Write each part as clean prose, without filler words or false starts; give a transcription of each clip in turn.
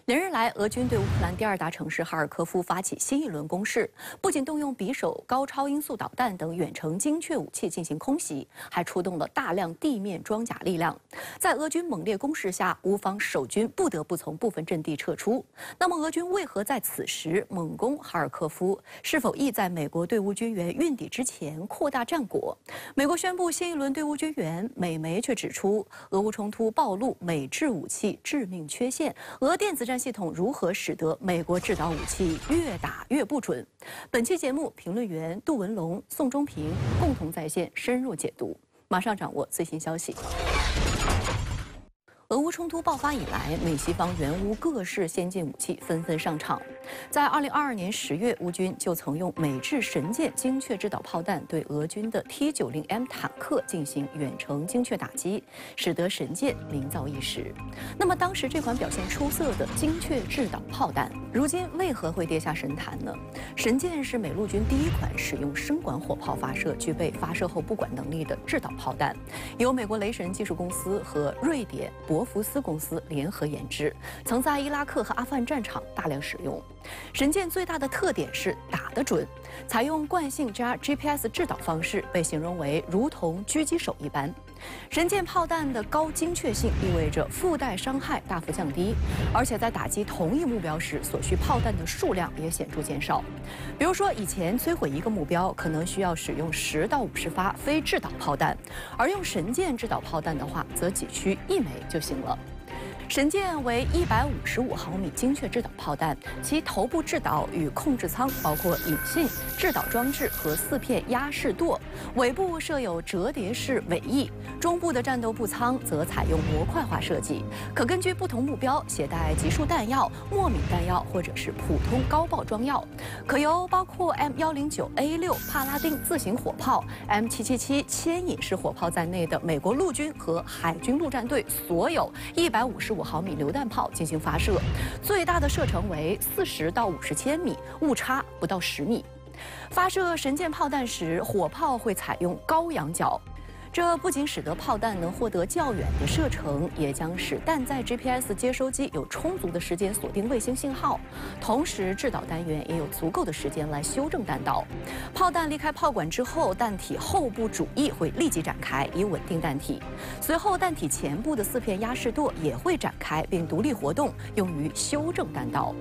连日来，俄军对乌克兰第二大城市哈尔科夫发起新一轮攻势，不仅动用匕首、高超音速导弹等远程精确武器进行空袭，还出动了大量地面装甲力量。在俄军猛烈攻势下，乌方守军不得不从部分阵地撤出。那么，俄军为何在此时猛攻哈尔科夫？是否意在美国对乌军援运抵之前扩大战果？美国宣布新一轮对乌军援，美媒却指出，俄乌冲突暴露美制武器致命缺陷，俄电子战系统如何使得美国制导武器越打越不准？本期节目，评论员杜文龙、宋忠平共同在线深入解读。马上掌握最新消息。俄乌冲突爆发以来，美西方援乌各式先进武器纷纷上场。在2022年10月，乌军就曾用美制神剑精确制导炮弹对俄军的 T90M 坦克进行远程精确打击，使得神剑名噪一时。那么，当时这款表现出色的精确制导炮弹，如今为何会跌下神坛呢？神剑是美陆军第一款使用声管火炮发射、具备发射后不管能力的制导炮弹，由美国雷神技术公司和瑞典博福斯公司联合研制，曾在伊拉克和阿富汗战场大量使用。神剑最大的特点是打得准，采用惯性加 GPS 制导方式，被形容为如同狙击手一般。神剑炮弹的高精确性意味着附带伤害大幅降低，而且在打击同一目标时所需炮弹的数量也显著减少。比如说，以前摧毁一个目标可能需要使用10到50发非制导炮弹，而用神剑制导炮弹的话，则只需1枚就行了。神剑为155毫米精确制导炮弹，其头部制导与控制舱包括引信、制导装置和4片压式舵，尾部设有折叠式尾翼，中部的战斗部舱则采用模块化设计，可根据不同目标携带集束弹药、末敏弹药或者是普通高爆装药，可由包括 M109A6 帕拉丁自行火炮、M777牵引式火炮在内的美国陆军和海军陆战队所有155毫米榴弹炮进行发射，最大的射程为40到50千米，误差不到10米。发射神剑炮弹时，火炮会采用高仰角。这不仅使得炮弹能获得较远的射程，也将使弹载 GPS 接收机有充足的时间锁定卫星信号，同时制导单元也有足够的时间来修正弹道。炮弹离开炮管之后，弹体后部主翼会立即展开，以稳定弹体。随后，弹体前部的4片压式舵也会展开并独立活动，用于修正弹道。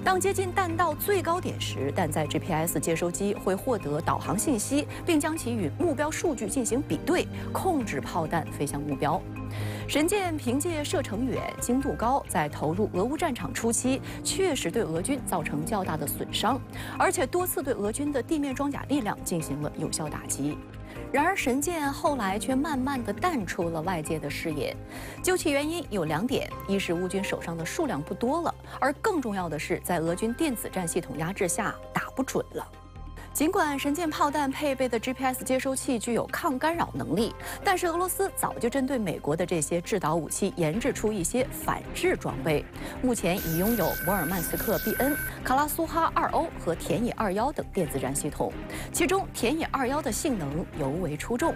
当接近弹道最高点时，弹载 GPS 接收机会获得导航信息，并将其与目标数据进行比对，控制炮弹飞向目标。神剑凭借射程远、精度高，在投入俄乌战场初期，确实对俄军造成较大的损伤，而且多次对俄军的地面装甲力量进行了有效打击。然而，神剑后来却慢慢地淡出了外界的视野。究其原因有2点：一是乌军手上的数量不多了，而更重要的是，在俄军电子战系统压制下打不准了。尽管神剑炮弹配备的 GPS 接收器具有抗干扰能力，但是俄罗斯早就针对美国的这些制导武器研制出一些反制装备，目前已拥有摩尔曼斯克 BN、卡拉苏哈2O 和田野21等电子战系统，其中田野21的性能尤为出众。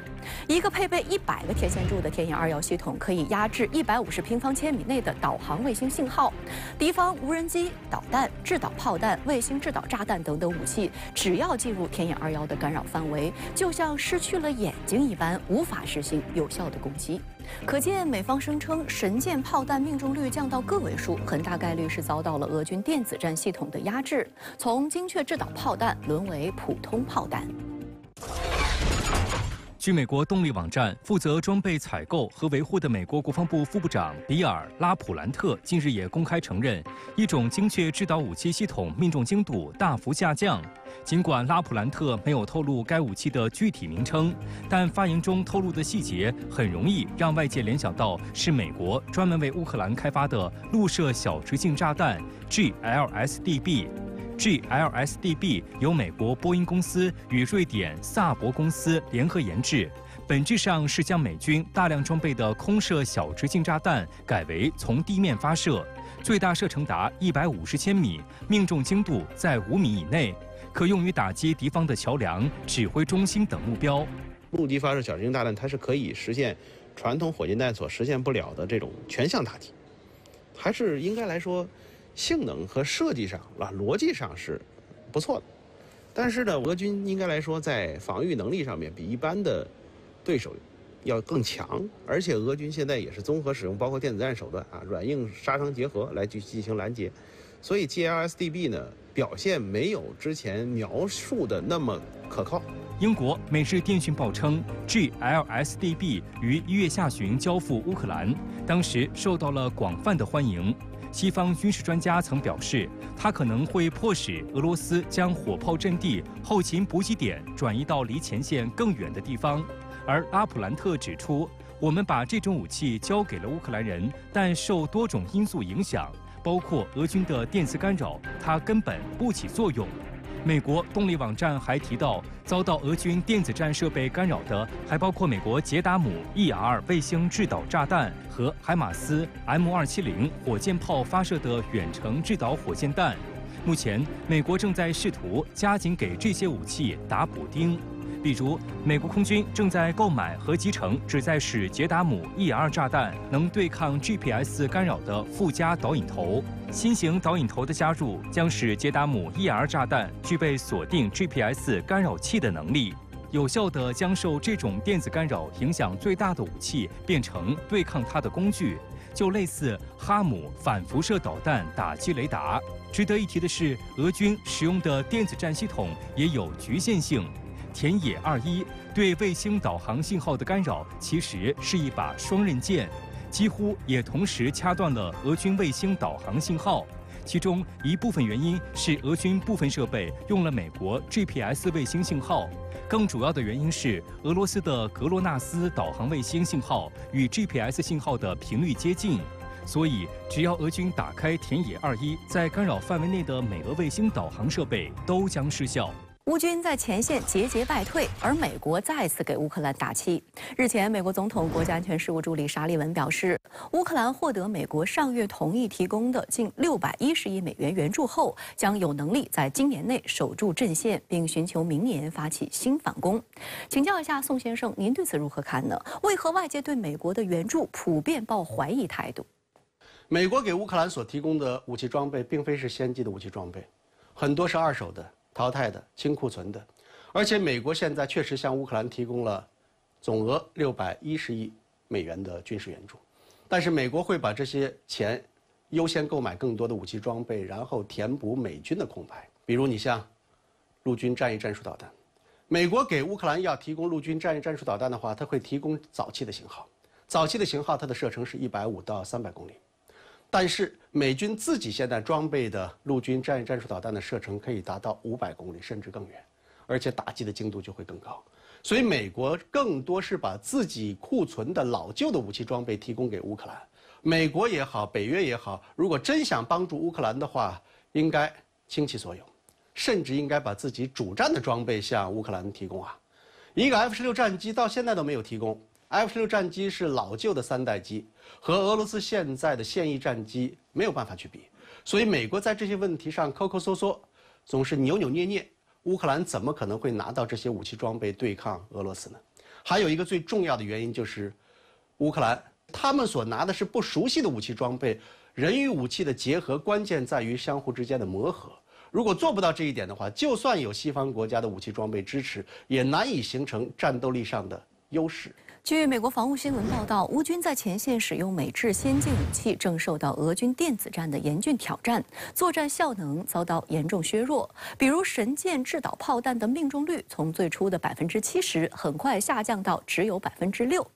一个配备100个天线柱的田野21系统可以压制150平方千米内的导航卫星信号，敌方无人机、导弹、制导炮弹、卫星制导炸弹等等武器，只要进入田野21的干扰范围，就像失去了眼睛一般，无法实行有效的攻击。可见，美方声称神剑炮弹命中率降到个位数，很大概率是遭到了俄军电子战系统的压制，从精确制导炮弹沦为普通炮弹。据美国动力网站，负责装备采购和维护的美国国防部副部长比尔·拉普兰特近日也公开承认，一种精确制导武器系统命中精度大幅下降。尽管拉普兰特没有透露该武器的具体名称，但发言中透露的细节很容易让外界联想到是美国专门为乌克兰开发的陆射小直径炸弹 GLSDB。GLSDB 由美国波音公司与瑞典萨博公司联合研制，本质上是将美军大量装备的空射小直径炸弹改为从地面发射，最大射程达150千米，命中精度在5米以内，可用于打击敌方的桥梁、指挥中心等目标。陆基发射小直径炸弹，它是可以实现传统火箭弹所实现不了的这种全向打击，还是应该来说性能和设计上逻辑上是不错的。但是呢，俄军应该来说在防御能力上面比一般的对手要更强，而且俄军现在也是综合使用包括电子战手段软硬杀伤结合来去进行拦截，所以 GLSDB 呢表现没有之前描述的那么可靠。英国《每日电讯报》称 ，GLSDB 于1月下旬交付乌克兰，当时受到了广泛的欢迎。西方军事专家曾表示，它可能会迫使俄罗斯将火炮阵地、后勤补给点转移到离前线更远的地方。而拉普兰特指出，我们把这种武器交给了乌克兰人，但受多种因素影响，包括俄军的电磁干扰，它根本不起作用。美国动力网站还提到，遭到俄军电子战设备干扰的还包括美国捷达姆 ER 卫星制导炸弹和海马斯 M270 火箭炮发射的远程制导火箭弹。目前，美国正在试图加紧给这些武器打补丁。比如，美国空军正在购买和集成旨在使捷达姆 ER 炸弹能对抗 GPS 干扰的附加导引头。新型导引头的加入将使捷达姆 ER 炸弹具备锁定 GPS 干扰器的能力，有效地将受这种电子干扰影响最大的武器变成对抗它的工具，就类似哈姆反辐射导弹打击雷达。值得一提的是，俄军使用的电子战系统也有局限性。田野21对卫星导航信号的干扰其实是一把双刃剑，几乎也同时掐断了俄军卫星导航信号。其中一部分原因是俄军部分设备用了美国 GPS 卫星信号，更主要的原因是俄罗斯的格洛纳斯导航卫星信号与 GPS 信号的频率接近。所以，只要俄军打开田野21，在干扰范围内的美俄卫星导航设备都将失效。乌军在前线节节败退，而美国再次给乌克兰打气。日前，美国总统国家安全事务助理沙利文表示，乌克兰获得美国上月同意提供的近610亿美元援助后，将有能力在今年内守住阵线，并寻求明年发起新反攻。请教一下宋先生，您对此如何看呢？为何外界对美国的援助普遍抱怀疑态度？美国给乌克兰所提供的武器装备并非是先进的武器装备，很多是二手的、淘汰的、清库存的，而且美国现在确实向乌克兰提供了总额610亿美元的军事援助，但是美国会把这些钱优先购买更多的武器装备，然后填补美军的空白。比如你像陆军战役战术导弹，美国给乌克兰要提供陆军战役战术导弹的话，它会提供早期的型号，早期的型号它的射程是150到300公里。但是美军自己现在装备的陆军战役战术导弹的射程可以达到500公里，甚至更远，而且打击的精度就会更高。所以美国更多是把自己库存的老旧的武器装备提供给乌克兰。美国也好，北约也好，如果真想帮助乌克兰的话，应该倾其所有，甚至应该把自己主战的装备向乌克兰提供啊。一个 F-16战机到现在都没有提供。F-16战机是老旧的3代机，和俄罗斯现在的现役战机没有办法去比，所以美国在这些问题上抠抠搜搜，总是扭扭捏捏。乌克兰怎么可能会拿到这些武器装备对抗俄罗斯呢？还有一个最重要的原因就是，乌克兰他们所拿的是不熟悉的武器装备，人与武器的结合关键在于相互之间的磨合。如果做不到这一点的话，就算有西方国家的武器装备支持，也难以形成战斗力上的优势。据美国防务新闻报道，乌军在前线使用美制先进武器，正受到俄军电子战的严峻挑战，作战效能遭到严重削弱。比如神剑制导炮弹的命中率从最初的70%，很快下降到只有6%。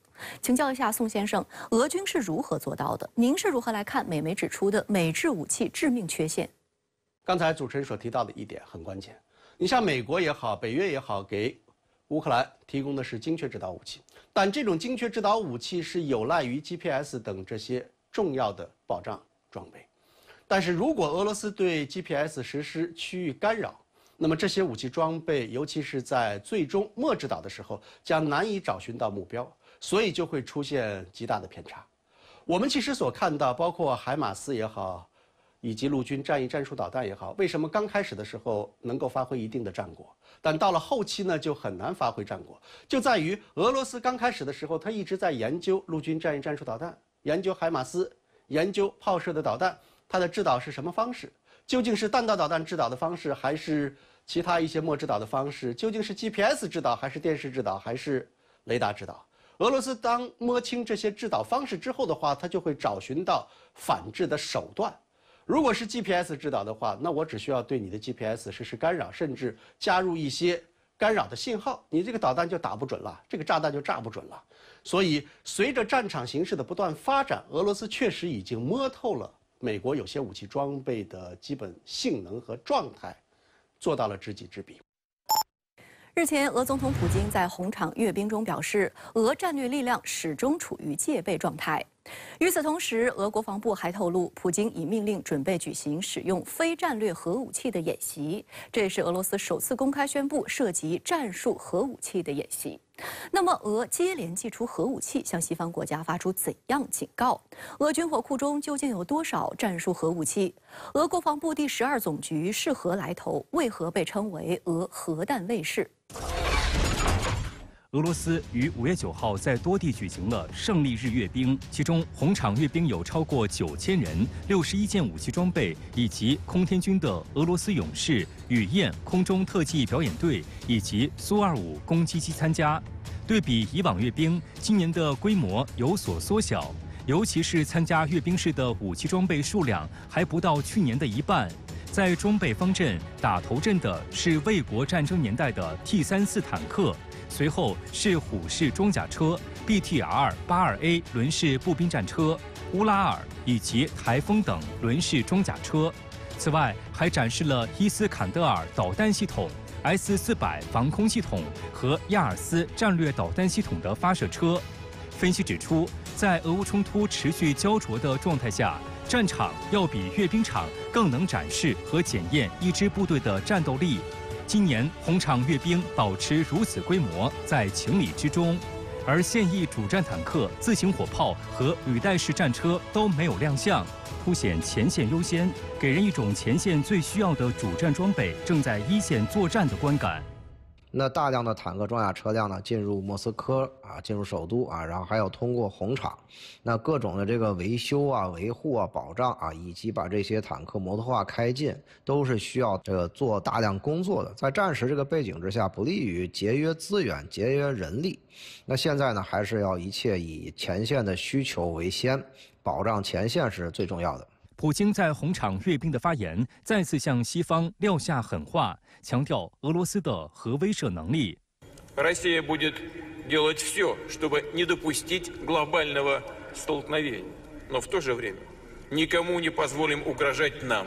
请教一下宋先生，俄军是如何做到的？您是如何来看美媒指出的美制武器致命缺陷？刚才主持人所提到的一点很关键，你像美国也好，北约也好，给乌克兰提供的是精确制导武器，但这种精确制导武器是有赖于 GPS 等这些重要的保障装备。但是如果俄罗斯对 GPS 实施区域干扰，那么这些武器装备，尤其是在最终末制导的时候，将难以找寻到目标，所以就会出现极大的偏差。我们其实所看到，包括海马斯也好，以及陆军战役战术导弹也好，为什么刚开始的时候能够发挥一定的战果，但到了后期呢就很难发挥战果，就在于俄罗斯刚开始的时候，他一直在研究陆军战役战术导弹，研究海马斯，研究炮射的导弹，它的制导是什么方式？究竟是弹道导弹制导的方式，还是其他一些末制导的方式？究竟是 GPS 制导，还是电视制导，还是雷达制导？俄罗斯当摸清这些制导方式之后的话，它就会找寻到反制的手段。如果是 GPS 制导的话，那我只需要对你的 GPS 实施干扰，甚至加入一些干扰的信号，你这个导弹就打不准了，这个炸弹就炸不准了。所以，随着战场形势的不断发展，俄罗斯确实已经摸透了美国有些武器装备的基本性能和状态，做到了知己知彼。日前，俄总统普京在红场阅兵中表示，俄战略力量始终处于戒备状态。与此同时，俄国防部还透露，普京已命令准备举行使用非战略核武器的演习，这也是俄罗斯首次公开宣布涉及战术核武器的演习。那么，俄接连祭出核武器，向西方国家发出怎样警告？俄军火库中究竟有多少战术核武器？俄国防部第12总局是何来头？为何被称为俄核弹卫士？俄罗斯于5月9号在多地举行了胜利日阅兵，其中红场阅兵有超过9000人，61件武器装备，以及空天军的俄罗斯勇士、雨燕空中特技表演队以及苏25攻击机参加。对比以往阅兵，今年的规模有所缩小，尤其是参加阅兵式的武器装备数量还不到去年的一半。在装备方阵打头阵的是卫国战争年代的 T-34坦克。随后是虎式装甲车、BTR-82A 轮式步兵战车、乌拉尔以及台风等轮式装甲车。此外，还展示了伊斯坎德尔导弹系统、S-400防空系统和亚尔斯战略导弹系统的发射车。分析指出，在俄乌冲突持续焦灼的状态下，战场要比阅兵场更能展示和检验一支部队的战斗力。今年红场阅兵保持如此规模，在情理之中。而现役主战坦克、自行火炮和履带式战车都没有亮相，凸显前线优先，给人一种前线最需要的主战装备正在一线作战的观感。那大量的坦克装甲车辆呢进入莫斯科进入首都然后还要通过红场，那各种的这个维修维护保障以及把这些坦克摩托化开进，都是需要做大量工作的。在战时这个背景之下，不利于节约资源、节约人力。那现在呢，还是要一切以前线的需求为先，保障前线是最重要的。普京在红场阅兵的发言再次向西方撂下狠话，强调俄罗斯的核威慑能力。Россия будет делать все, чтобы не допустить глобального столкновения, но в то же время никому не позволим угрожать нам.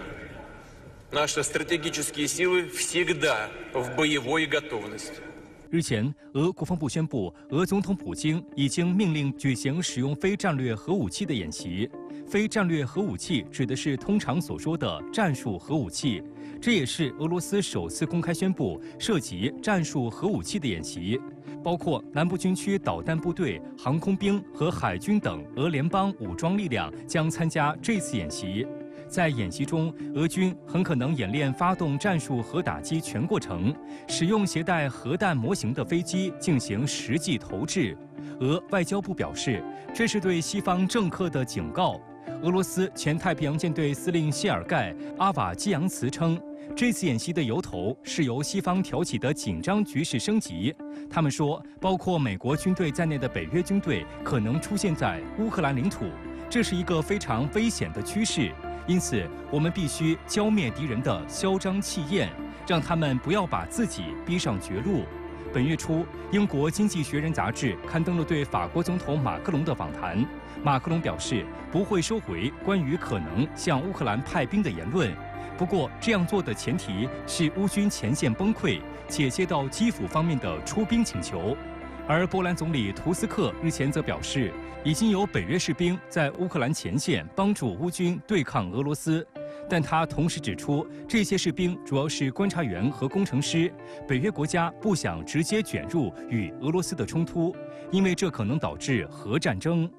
Наши стратегические силы всегда в боевой готовности. 日前，俄国防部宣布，俄总统普京已经命令举行使用非战略核武器的演习。非战略核武器指的是通常所说的战术核武器，这也是俄罗斯首次公开宣布涉及战术核武器的演习，包括南部军区导弹部队、航空兵和海军等俄联邦武装力量将参加这次演习。在演习中，俄军很可能演练发动战术核打击全过程，使用携带核弹模型的飞机进行实际投掷。俄外交部表示，这是对西方政客的警告。俄罗斯前太平洋舰队司令谢尔盖·阿瓦基扬茨称，这次演习的由头是由西方挑起的紧张局势升级。他们说，包括美国军队在内的北约军队可能出现在乌克兰领土，这是一个非常危险的趋势。因此，我们必须浇灭敌人的嚣张气焰，让他们不要把自己逼上绝路。本月初，英国《经济学人》杂志刊登了对法国总统马克龙的访谈。马克龙表示不会收回关于可能向乌克兰派兵的言论，不过这样做的前提是乌军前线崩溃，且接到基辅方面的出兵请求。而波兰总理图斯克日前则表示，已经有北约士兵在乌克兰前线帮助乌军对抗俄罗斯，但他同时指出，这些士兵主要是观察员和工程师，北约国家不想直接卷入与俄罗斯的冲突，因为这可能导致核战争。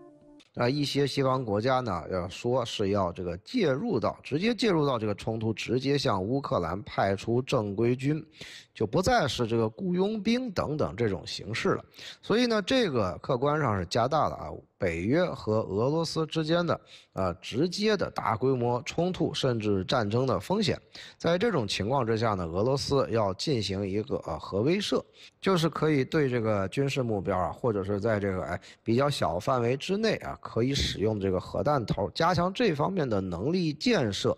一些西方国家呢，要说是要直接介入到这个冲突，直接向乌克兰派出正规军，就不再是这个雇佣兵等等这种形式了。所以呢，这个客观上是加大了北约和俄罗斯之间的直接的大规模冲突甚至战争的风险。在这种情况之下呢，俄罗斯要进行一个核威慑，就是可以对这个军事目标或者是在这个比较小范围之内可以使用这个核弹头，加强这方面的能力建设，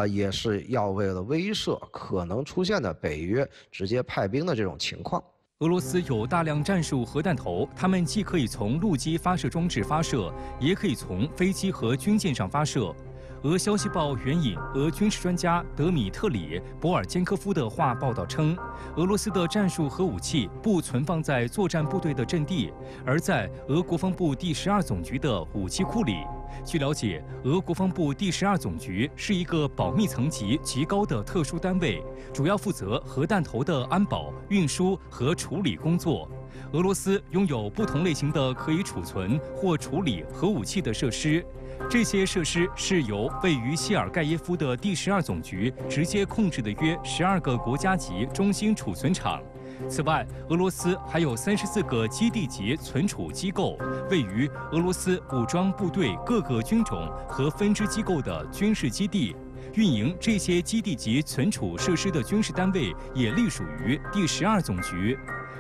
也是要为了威慑可能出现的北约直接派兵的这种情况。俄罗斯有大量战术核弹头，它们既可以从陆基发射装置发射，也可以从飞机和军舰上发射。俄消息报援引俄军事专家德米特里·博尔坚科夫的话报道称，俄罗斯的战术核武器不存放在作战部队的阵地，而在俄国防部第12总局的武器库里。据了解，俄国防部第12总局是一个保密层级极高的特殊单位，主要负责核弹头的安保、运输和处理工作。俄罗斯拥有不同类型的可以储存或处理核武器的设施，这些设施是由位于谢尔盖耶夫的第12总局直接控制的约12个国家级中心储存场。此外，俄罗斯还有34个基地级存储机构，位于俄罗斯武装部队各个军种和分支机构的军事基地。运营这些基地级存储设施的军事单位也隶属于第12总局。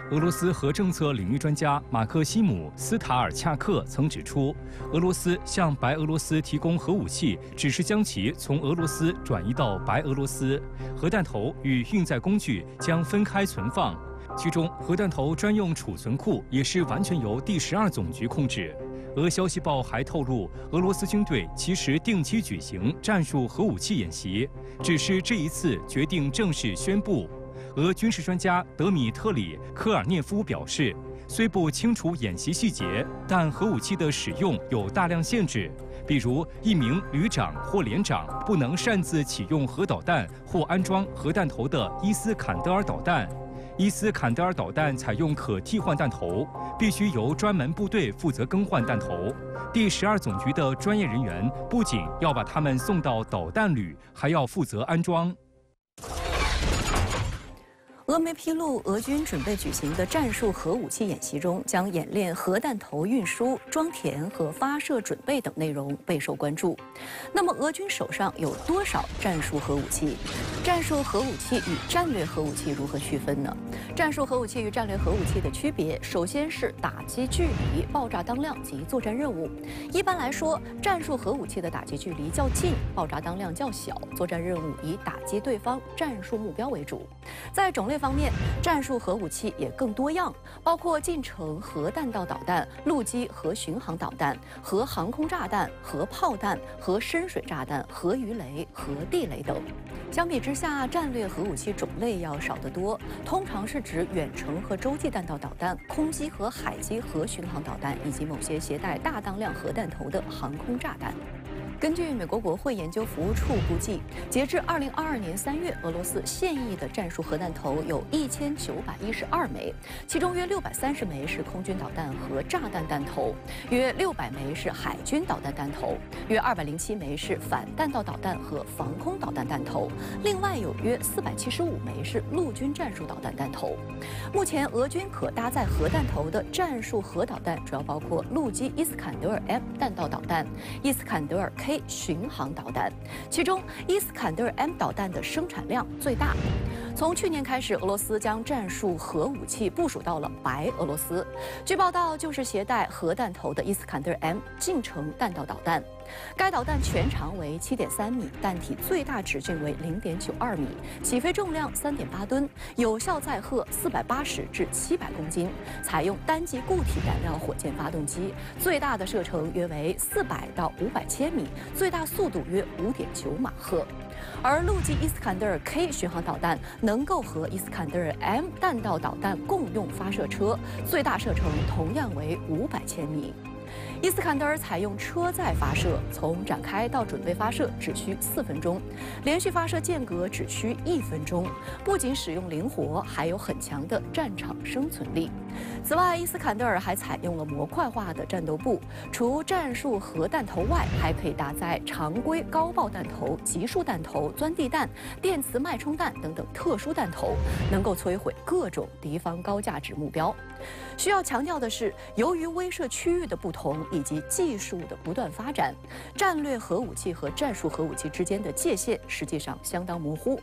俄罗斯核政策领域专家马克西姆·斯塔尔恰克曾指出，俄罗斯向白俄罗斯提供核武器，只是将其从俄罗斯转移到白俄罗斯，核弹头与运载工具将分开存放。其中，核弹头专用储存库也是完全由第12总局控制。俄消息报还透露，俄罗斯军队其实定期举行战术核武器演习，只是这一次决定正式宣布。俄军事专家德米特里·科尔涅夫表示，虽不清楚演习细节，但核武器的使用有大量限制，比如一名旅长或连长不能擅自启用核导弹或安装核弹头的伊斯坎德尔导弹。伊斯坎德尔导弹采用可替换弹头，必须由专门部队负责更换弹头。第12总局的专业人员不仅要把他们送到导弹旅，还要负责安装。俄媒披露，俄军准备举行的战术核武器演习中，将演练核弹头运输、装填和发射准备等内容备受关注。那么，俄军手上有多少战术核武器？战术核武器与战略核武器如何区分呢？战术核武器与战略核武器的区别，首先是打击距离、爆炸当量及作战任务。一般来说，战术核武器的打击距离较近，爆炸当量较小，作战任务以打击对方战术目标为主。在种类方面，战术核武器也更多样，包括近程核弹道导弹、陆基核巡航导弹、核航空炸弹、核炮弹、核深水炸弹、核鱼雷、核地雷等。相比之下，战略核武器种类要少得多，通常是指远程和洲际弹道导弹、空基和海基核巡航导弹，以及某些携带大当量核弹头的航空炸弹。根据美国国会研究服务处估计，截至2022年3月，俄罗斯现役的战术核弹头有1912枚，其中约630枚是空军导弹和炸弹弹头，约600枚是海军导弹弹头，约207枚是反弹道导弹和防空导弹弹头，另外有约475枚是陆军战术导弹弹头。目前，俄军可搭载核弹头的战术核导弹主要包括陆基伊斯坎德尔 M 弹道导弹、伊斯坎德尔K 巡航导弹，其中伊斯坎德尔 M 导弹的生产量最大。从去年开始，俄罗斯将战术核武器部署到了白俄罗斯。据报道，就是携带核弹头的伊斯坎德尔 M 近程弹道导弹。该导弹全长为7.3米，弹体最大直径为0.92米，起飞重量3.8吨，有效载荷480至700公斤，采用单级固体燃料火箭发动机，最大的射程约为400到500千米，最大速度约5.9马赫。而陆基伊斯坎德尔 K 巡航导弹能够和伊斯坎德尔 M 弹道导弹共用发射车，最大射程同样为500千米。伊斯坎德尔采用车载发射，从展开到准备发射只需4分钟，连续发射间隔只需1分钟。不仅使用灵活，还有很强的战场生存力。此外，伊斯坎德尔还采用了模块化的战斗部，除战术核弹头外，还可以搭载常规高爆弹头、集束弹头、钻地弹、电磁脉冲弹等等特殊弹头，能够摧毁各种敌方高价值目标。需要强调的是，由于威慑区域的不同，以及技术的不断发展，战略核武器和战术核武器之间的界限实际上相当模糊。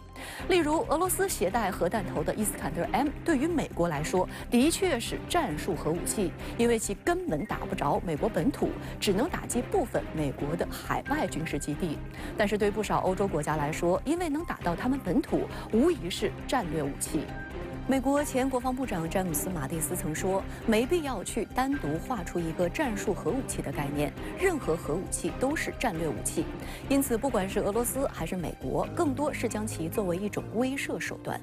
例如，俄罗斯携带核弹头的伊斯坎德尔 M 对于美国来说的确是战术核武器，因为其根本打不着美国本土，只能打击部分美国的海外军事基地。但是对不少欧洲国家来说，因为能打到他们本土，无疑是战略武器。美国前国防部长詹姆斯·马蒂斯曾说：“没必要去单独画出一个战术核武器的概念，任何核武器都是战略武器。因此，不管是俄罗斯还是美国，更多是将其作为一种威慑手段。”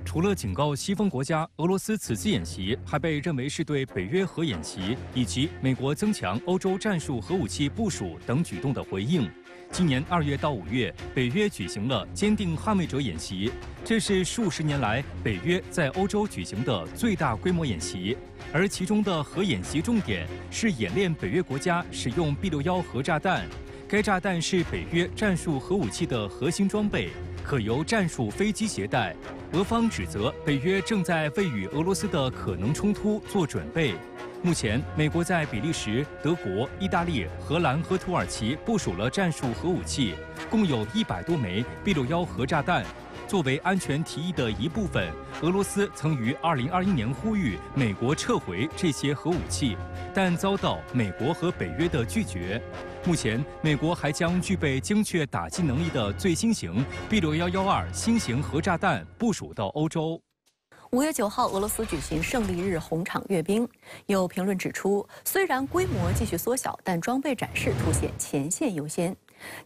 除了警告西方国家，俄罗斯此次演习还被认为是对北约核演习以及美国增强欧洲战术核武器部署等举动的回应。今年2月到5月，北约举行了坚定捍卫者演习，这是数十年来北约在欧洲举行的最大规模演习。而其中的核演习重点是演练北约国家使用B61核炸弹，该炸弹是北约战术核武器的核心装备，可由战术飞机携带。俄方指责北约正在为与俄罗斯的可能冲突做准备。目前，美国在比利时、德国、意大利、荷兰和土耳其部署了战术核武器，共有100多枚B61核炸弹。作为安全提议的一部分，俄罗斯曾于2021年呼吁美国撤回这些核武器，但遭到美国和北约的拒绝。目前，美国还将具备精确打击能力的最新型B6112新型核炸弹部署到欧洲。5月9号，俄罗斯举行胜利日红场阅兵。有评论指出，虽然规模继续缩小，但装备展示凸显前线优先。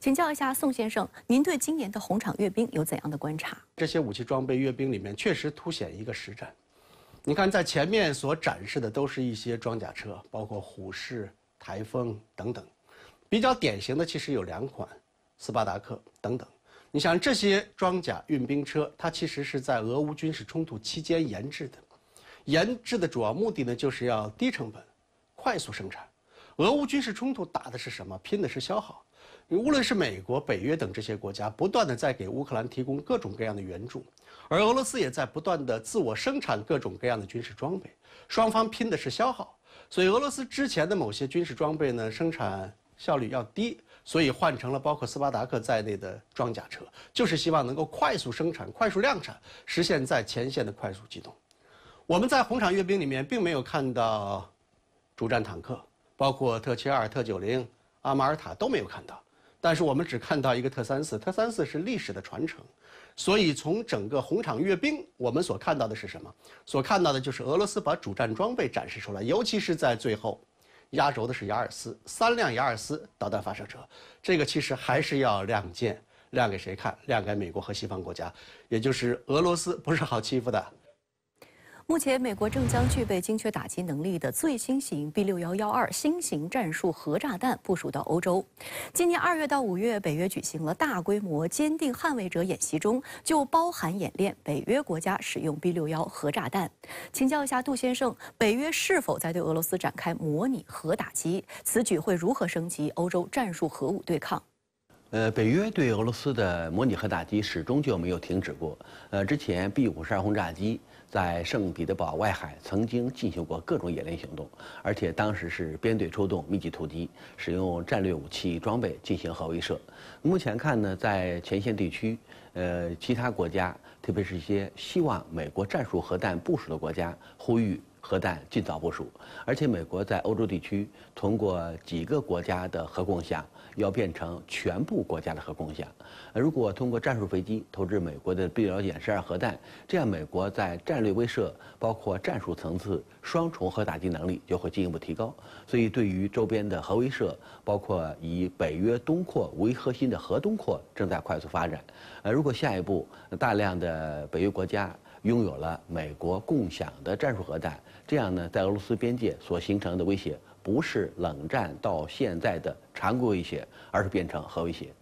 请教一下宋先生，您对今年的红场阅兵有怎样的观察？这些武器装备阅兵里面确实凸显一个实战。你看，在前面所展示的都是一些装甲车，包括虎式、台风等等。比较典型的其实有2款，斯巴达克等等。你想这些装甲运兵车，它其实是在俄乌军事冲突期间研制的，研制的主要目的呢，就是要低成本、快速生产。俄乌军事冲突打的是什么？拼的是消耗。无论是美国、北约等这些国家，不断的在给乌克兰提供各种各样的援助，而俄罗斯也在不断的自我生产各种各样的军事装备，双方拼的是消耗。所以俄罗斯之前的某些军事装备呢，生产效率要低，所以换成了包括斯巴达克在内的装甲车，就是希望能够快速生产、快速量产，实现在前线的快速机动。我们在红场阅兵里面并没有看到主战坦克，包括特72、特90、阿马尔塔都没有看到，但是我们只看到一个特34，特34是历史的传承。所以从整个红场阅兵，我们所看到的是什么？所看到的就是俄罗斯把主战装备展示出来，尤其是在最后。压轴的是雅尔斯，3辆雅尔斯导弹发射车，这个其实还是要亮剑，亮给谁看？亮给美国和西方国家，也就是俄罗斯不是好欺负的。目前，美国正将具备精确打击能力的最新型 B6112新型战术核炸弹部署到欧洲。今年2月到5月，北约举行了大规模坚定捍卫者演习中，就包含演练北约国家使用 B61核炸弹。请教一下杜先生，北约是否在对俄罗斯展开模拟核打击？此举会如何升级欧洲战术核武对抗？北约对俄罗斯的模拟核打击始终就没有停止过。之前 B52轰炸机在圣彼得堡外海曾经进行过各种演练行动，而且当时是编队出动，密集突击，使用战略武器装备进行核威慑。目前看呢，在前线地区，其他国家，特别是一些希望美国战术核弹部署的国家，呼吁核弹尽早部署。而且美国在欧洲地区通过几个国家的核共享，要变成全部国家的核共享。如果通过战术飞机投掷美国的 B61-12核弹，这样美国在战略威慑包括战术层次双重核打击能力就会进一步提高。所以对于周边的核威慑，包括以北约东扩为核心的核东扩正在快速发展。如果下一步大量的北约国家拥有了美国共享的战术核弹，这样呢，在俄罗斯边界所形成的威胁不是冷战到现在的常规威胁，而是变成核威胁。